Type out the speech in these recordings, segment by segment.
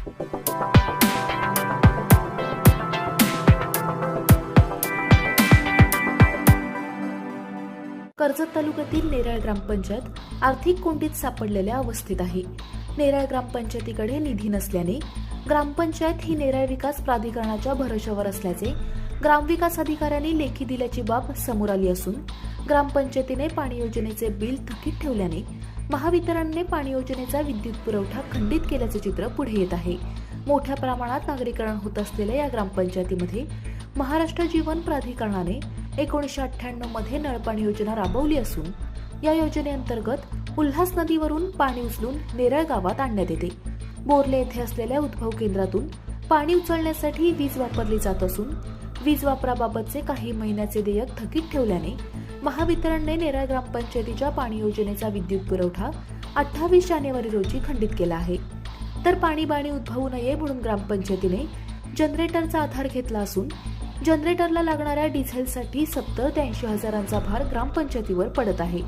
कर्जत तालुक्यातील नेरळ ग्रामपंचायत आर्थिक कोंडीत सापडलेल्या अवस्थेत आहे. नेरळ ग्रामपंचायतीकडे निधी नसल्याने ग्रामपंचायत ही नेरळ विकास प्राधिकरणाच्या भरोश्यावर असल्याचे ग्रामविकास अधिकाऱ्यांनी लेखी दिल्याची बाब समोर आली असून ग्रामपंचायतीने पाणी योजनेचे बिल थकीत ठेवल्याने महावितरणने पाणी योजनेचा विद्युत पुरवठा खंडित केल्याचे चित्र पुढे येत आहे. मोठ्या प्रमाणात नागरीकरण होत असलेल्या या ग्रामपंचायतीमध्ये महाराष्ट्र जीवन प्राधिकरणाने 1998 मध्ये नळपाणी योजना राबवली असून या योजनेअंतर्गत उल्हास नदीवरून पाणी उचलून नेरळ गावात आणण्यात येते. बोर्ले येथे असलेल्या उद्भव केंद्रातून पाणी उचलण्यासाठी वीज वापरली जात असून वीज वापराबाबतचे काही महिन्याचे देयक थकीत ठेवल्याने महावितरणने नेरळ ग्रामपंचायतीच्या पाणी योजनेचा विद्युत पुरवठा 28 जानेवारी रोजी खंडित केला आहे. तर पाणीबाणी उद्भवू नये म्हणून ग्रामपंचायतीने जनरेटरचा आधार घेतला असून जनरेटरला लागणाऱ्या डिझेलसाठी 70 ते 80 हजारांचा भार ग्रामपंचायतीवर पडत आहे.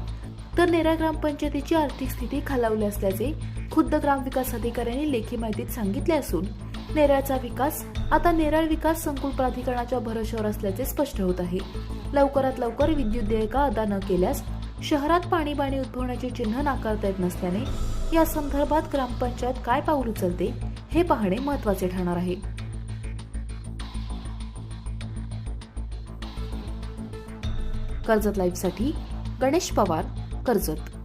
तर नेरळ ग्रामपंचायतीची आर्थिक स्थिती खालावली असल्याचे खुद्द ग्रामविकास अधिकाऱ्यांनी लेखी माहितीत सांगितले असून नेरळचा विकास आता नेरळ विकास संकुल प्राधिकरणाच्या भरोश्यावर असल्याचे स्पष्ट होत आहे. लवकरात लवकर विद्युत देयका अदा न केल्यास शहरात पाणीबाणी उद्भवण्याची चिन्ह नाकारता येत नसल्याने या संदर्भात ग्रामपंचायत काय पाऊल उचलते हे पाहणे महत्त्वाचे ठरणार आहे. कर्जत लाईव्हसाठी गणेश पवार, कर्जत.